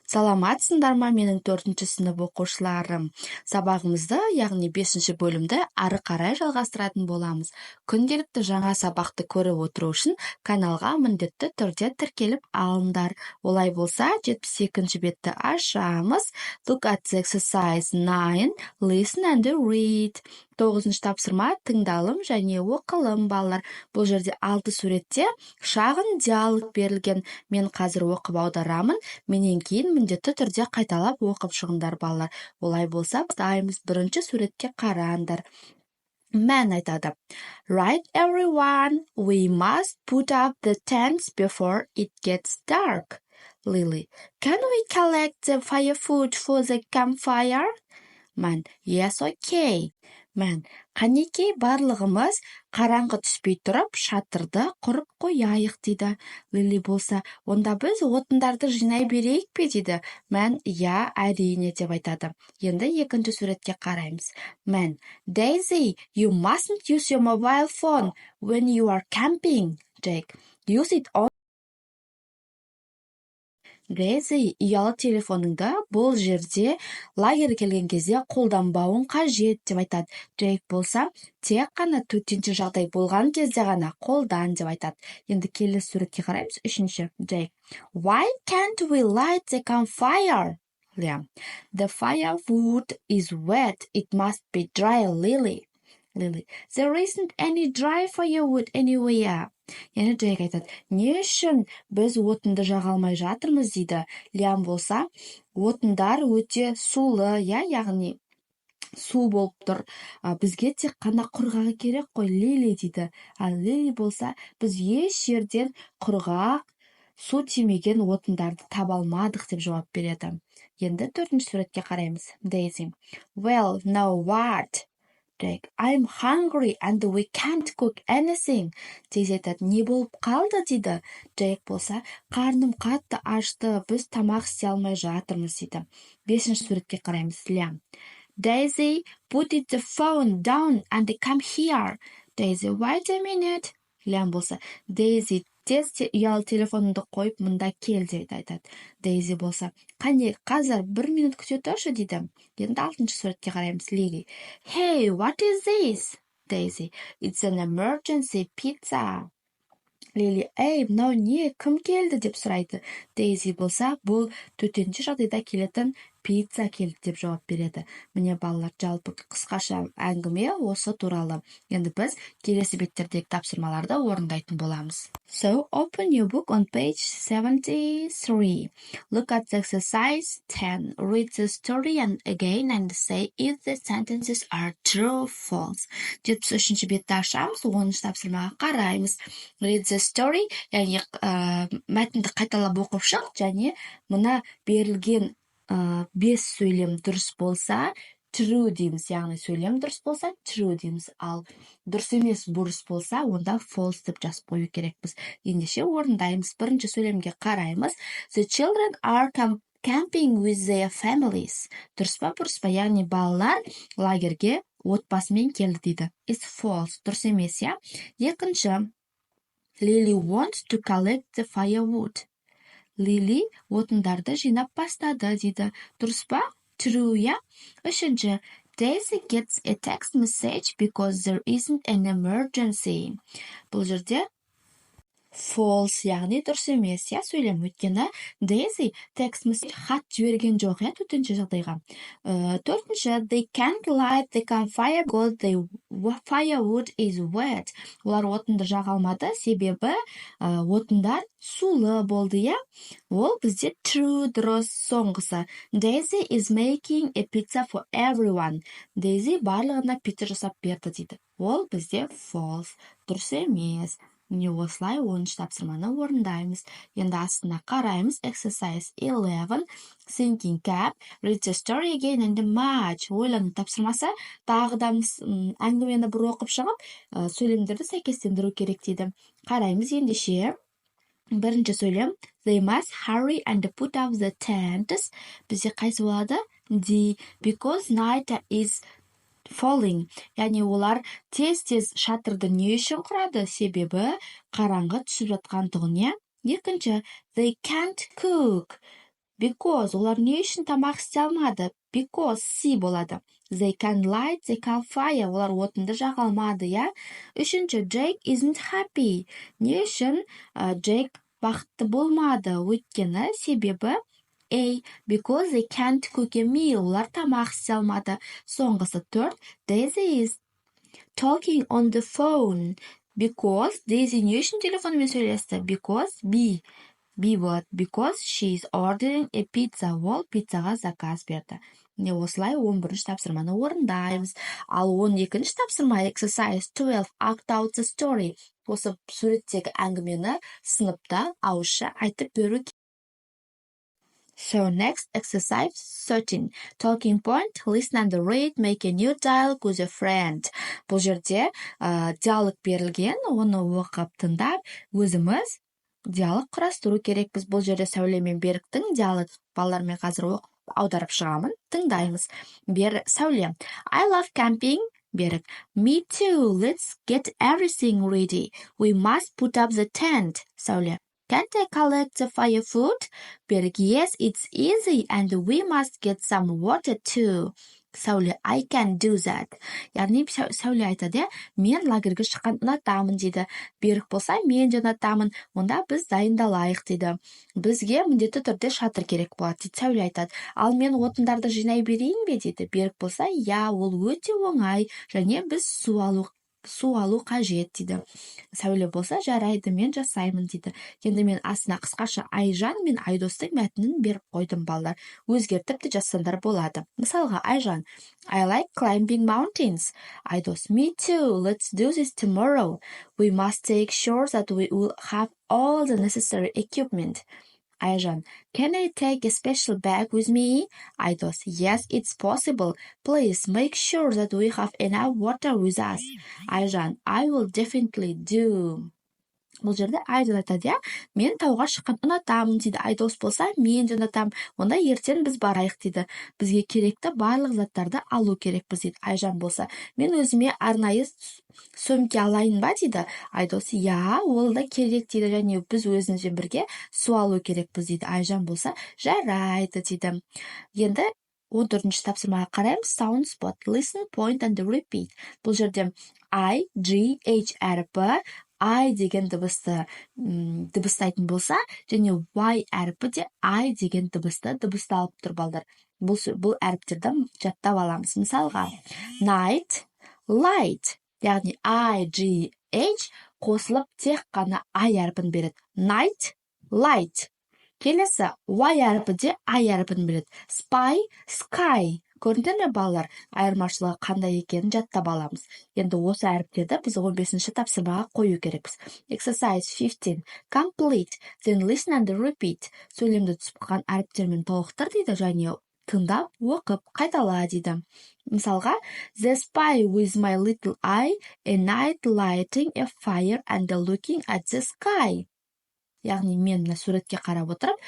Саламатсыңдар ма менің 4-ші сынып оқушыларым? Сабағымызды, яғни 5-ші бөлімді ары қарай жалғастыратын боламыз. Күнделікті жаңа сабақты көріп отыру үшін каналға міндетті түрде тіркеліп алыңдар. Олай болса, 72-ші бетті ашамыз. Look at the exercise 9, listen and read. 9-шы тапсырма тыңдалым және оқылым балалар. Бұл жерде 6 суретте шағын диалог берілген. Мен қазір оқып аударамын. Менен кейін міндетті түрде қайталап оқып шығыңдар балалар. Олай болса, бастаймыз. 1-ші суретке қараңдар. Мән айтады. Right everyone, we must put up the tents before it gets dark. Lily, can we collect the firewood for the campfire? Мән, yes, okay. Мән, қанекей барлығымыз қараңғы түспей тұрып, шатырды құрып қояйық дейді. Лили болса, онда біз отындарды жинай берейік пе дейді. Мән, я, әрине деп айтады. Енді 2-ші суретке қараймыз. Мән, Daisy, you mustn't use your mobile phone when you are camping. Jake, use it on. Daisy, ұялы телефоныңды бұл жерде лагерге келген кезде қолданбауың қажет деп айтады. Джейк болса, тек қана төтенше жағдай болған кезде ғана қолдан деп айтады. Енді келесі суретке қараймыз. 3-ші. Джейк. Why can't we light the campfire? Liam. The firewood is wet. It must be dry, Lily. Lily. There isn't any dry firewood anywhere. Яғни Джейк айтады, не үшін біз отынды жаға алмай жатырмыз дейді. Лиам болса, отындар өте сулы, яғни су болып тұр. Бізге тек қана құрғағы керек қой, Лили дейді. Ал Лили болса, біз еш жерден құрғақ, су тимеген отындарды таба алмадық деп жауап береді. Енді 4-ші суретке қараймыз. Daisy. Well, now what? Jake, I'm hungry and we can't cook anything. Daisy айтады, не болып қалды дейді. Jake болса, қарным қатты ашты, біз тамақ істей алмай жатырмыз дейді. 5-ші суретке қараймыз. Liam. Daisy, put the phone down and come here. Daisy, wait a minute. Liam болса, Daisy, тез ұялы телефоныңды қойып, мұнда кел деп айтады. Daisy болса, қане, қазір 1 минут күте тұршы дейді. Енді 6-ші суретке қараймыз. Lily. Hey, what is this? Daisy. It's an emergency pizza. Lily, ей, мынау не, кім келді деп сұрайды. Daisy болса, бұл төтенше жағдайда келетін пицца келді деп жауап береді. Міне балалар, жалпы қысқаша әңгіме осы туралы. Енді біз келесі беттердегі тапсырмаларды орындайтын боламыз. So, open your book on page 73. Look at the exercise 10. Read the story and again and say if the sentences are true or false. 73-ші бетті ашамыз, 10-ші тапсырмаға қараймыз. Read the story, яғни мәтінді қайталап оқып шық, және мұна берілген 5 сөйлем дұрыс болса, true дейміз, яғни сөйлем дұрыс болса, true дейміз. Ал дұрыс емес бұрыс болса, онда false деп жазып қою керекпіз. Ендеше орындаймыз. 1-ші сөйлемге қараймыз. The children are camping with their families. Дұрыс па, бұрыс па, яғни балалар лагерге отбасымен келді дейді. It's false. Дұрыс емес, я. 2-ші. Lily wants to collect the firewood. Lily отындарды жинап бастады дейді. Дұрыс па? True, я? 3-ші. Daisy gets a text message because there isn't an emergency. Бұл жерде false, яғни дұрыс емес, я сөйлем. Өйткені Daisy text message хат жіберген жоқ, я төтенше жағдайға. 4-ші. They can't light the campfire because the firewood is wet. Олар отынды жаға алмады, себебі отындар сулы болды, я? Ол бізде true, дұрыс. Соңғысы. Daisy is making a pizza for everyone. Daisy барлығына пицца жасап берді дейді. Ол бізде false, дұрыс емес. Міне осылай 10-ші тапсырманы орындаймыз. Енді астына қараймыз. Exercise 11. Thinking cap. Read the story again and match. Ойлану тапсырмасы. Тағы да әңгімені бір оқып шығып, сөйлемдерді сәйкестендіру керек дейді. Қараймыз ендеше. 1-ші сөйлем. They must hurry and put up the tents. Бізде қайсы болады? D. Because night is falling, яғни олар тез-тез шатырды не үшін құрады? Себебі қараңғы түсіп жатқандығын, я? 2-ші, they can't cook. Because олар не үшін тамақ істей алмады? Because C болады. They can light the campfire. Олар отынды жаға алмады, я? Үшінші, Jake isn't happy. Не үшін Jake бақытты болмады? Өйткені себебі A. Because they can't cook a meal. Олар тамақ істей алмады. Соңғысы 4. Daisy is talking on the phone. Because Daisy не үшін телефонмен сөйлесті? Because B болады. Because she is ordering a pizza. Ол пиццаға заказ берді. Не осылай 11-ші тапсырманы орындаймыз. Ал 12-ші тапсырма exercise 12 act out the story. Осы суреттегі әңгімені сыныпта ауызша айтып беру. So next exercise 13. Talking point, listen and read, make a new dialogue with a friend. Бұл жерде диалог берілген, оны оқып тыңдап, өзіміз диалог құрастыру керекпіз. Бұл жерде Сәуле мен Беріктің диалог, балалармен қазір оқып аударып шығамын. Тыңдаймыз. Сәуле. I love camping. Берік. Me too. Let's get everything ready. We must put up the tent. Сәуле. Can't I collect the firewood? Берік. Yes, it's easy and we must get some water too. Сәуле. I can do that. Яғни Сәуле айтады, мен лагерге шыққан ұнатамын дейді. Берік болса, мен де ұнатамын. Онда біз дайындалайық дейді. Бізге міндетті түрде шатыр керек болады дейді. Сәуле айтады. Ал мен отындарды жинай берейін бе дейді. Берік болса, я, ол өте оңай, және біз су алу қажет дейді. Сәуле болса, жарайды, мен жасаймын дейді. Енді мен астына қысқаша Айжан мен Айдостың мәтінін беріп қойдым, балалар. Өзгертіп те жазсаңдар болады. Мысалға, Айжан. I like climbing mountains. Айдос. Me too. Let's do this tomorrow. We must take sure that we will have all the necessary equipment. Айжан. Can I take a special bag with me? Айдос. Yes, it's possible. Please make sure that we have enough water with us. Айжан. I will definitely do. Бұл жерде Айдос айтады, мен тауға шыққан ұнатамын дейді. Айдос болса, мен де ұнатамын. Онда ертең біз барайық дейді. Бізге керекті барлық заттарды алу керекпіз дейді. Айжан болса, мен өзіме арнайы сөмке алайын ба дейді. Айдос, я, ол да керек дейді, және біз өзімізбен бірге су алу керекпіз дейді. Айжан болса, жарайды дейді. Енді 14-ші тапсырмаға қараймыз. Sound spot, listen, point and repeat. Бұл жерде I, G, H әріпі I деген дыбыстайтын болса, және Y әріпі де I деген дыбысталып тұр, балдар. Бұл әріптерді жаттап аламыз. Мысалға, night, light, яғни I, G, H қосылып тек қана I әріпін береді. Night, light. Келесі, Y әріпі де I әріпін береді. Spy, sky. Көрінді ме, балалар? Айырмашылығы қандай екенін жаттап аламыз. Енді осы әріптерді біз 15-ші тапсырмаға қою керекпіз. Exercise 15. Complete. Then listen and repeat. Сөйлемді түсіп қалған әріптермен толықтыр дейді, және тыңдап, оқып, қайтала дейді. Мысалға, The spy with my little eye, a night lighting a fire and looking at the sky. Яғни мен суретке қарап отырып,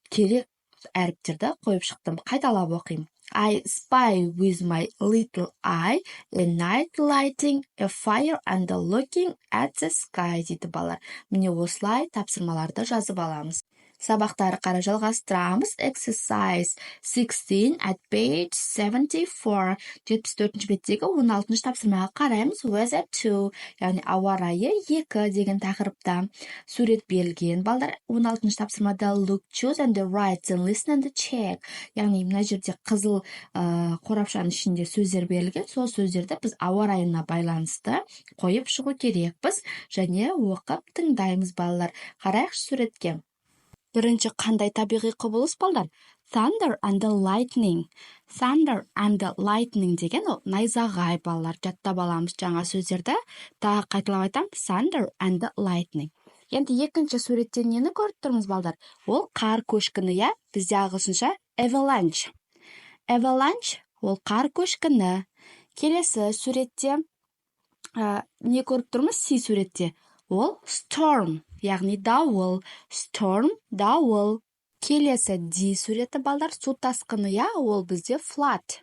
керек әріптерді қойып шықтым. Қайталап оқимын. I spy with my little eye, a night lighting a fire and looking at the sky дейді балалар. Міне осылай тапсырмаларды жазып аламыз. Сабақтары қара жалғастырамыз. Exercise 16 at page 74. 74-ші беттегі 16-ші тапсырмаға қараймыз. Weather 2, яғни ауа райы 2 деген тақырыпта. Сурет берілген, балдар. 16-ші тапсырмада look, choose and write, and listen and check. Яғни мына жерде қызыл қорапшаның ішінде сөздер берілген. Сол сөздерді біз ауа райына байланысты қойып шығу керекпіз, және оқып тыңдаймыз, балалар. Қарайықшы суретке. Бірінші қандай табиғи құбылыс, балдар? Thunder and lightning. Thunder and lightning деген ол найзағай, балалар. Жаттап аламыз жаңа сөздерді. Тағы қайталап айтам. Thunder and lightning. Енді екінші суреттен нені көріп тұрмыз, балдар? Ол қар көшкіні, я? Бізде ағылшынша avalanche. Avalanche ол қар көшкіні. Келесі суретте не көріп тұрмыз? C суретте. Ол storm, яғни дауыл. Storm, дауыл. Келесі D суреті, балдар, су тасқыны, я, ол бізде flood.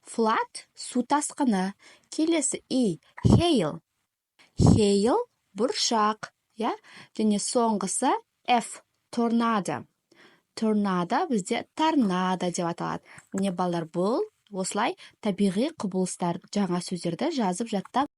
Flood, су тасқыны. Келесі E, hail. Hail, бұршақ, я. Және соңғысы F, tornado. торнадо бізде торнадо деп аталады. Міне балалар, бұл осылай табиғи құбылыстар жаңа сөздерді жазып жаттап.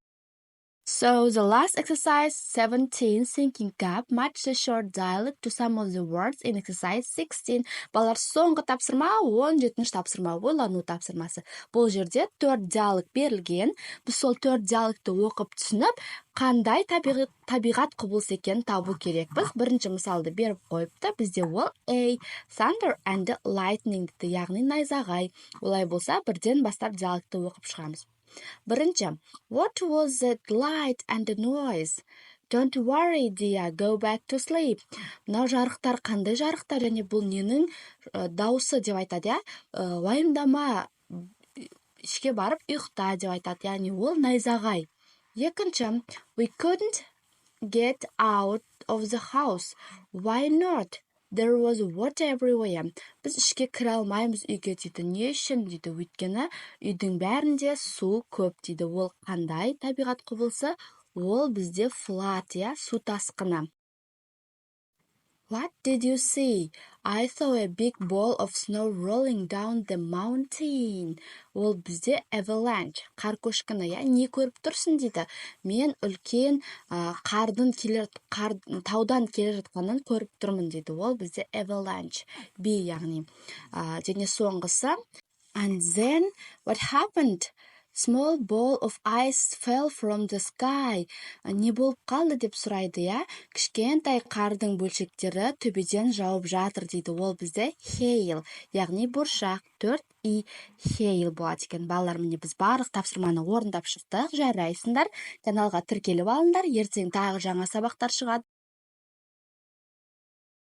So the last exercise 17, thinking gap, match the short dialogue to some of the words in exercise 16. Балалар, соңғы тапсырма 17-ші тапсырма, ойлану тапсырмасы. Бұл жерде 4 диалог берілген. Біз сол 4 диалогты оқып түсініп, қандай табиғат құбылыс екенін табу керекпіз. Бірінші мысалды беріп қойыпты. Бізде ол A, thunder and lightning дейді, яғни найзағай. Олай болса, бірден бастап диалогты оқып шығамыз. Бірінші, what was that light and the noise? Don't worry, dear, go back to sleep. Мынау жарықтар қандай жарықтар, және бұл ненің дауысы деп айтады, я? Уайымдама, ішке барып ұйықта деп айтады, яғни ол найзағай. Екінші, we couldn't get out of the house. Why not? There was water everywhere. Біз ішке кіре алмаймыз үйге дейді. Не үшін дейді? Өйткені үйдің бәрінде су көп дейді. Ол қандай табиғат құбылысы? Ол бізде flood, я, су тасқыны. What did you see? I saw a big ball of snow rolling down the mountain. Ол бізде avalanche, қар көшкіні, я, не көріп тұрсың дейді. Мен үлкен таудан келе жатқанын көріп тұрмын дейді. Ол бізде avalanche, B яғни. Және соңғысы, and then what happened? Small ball of ice fell from the sky. Не болып қалды деп сұрайды, я? Кішкентай қардың бөлшектері төбеден жауып жатыр дейді. Ол бізде hail, яғни бұршақ. 4i hail болады екен. Балалар, міне біз барлық тапсырманы орындап шықтық. Жарайсыңдар. Каналға тіркеліп алыңдар. Ертең тағы жаңа сабақтар шығады.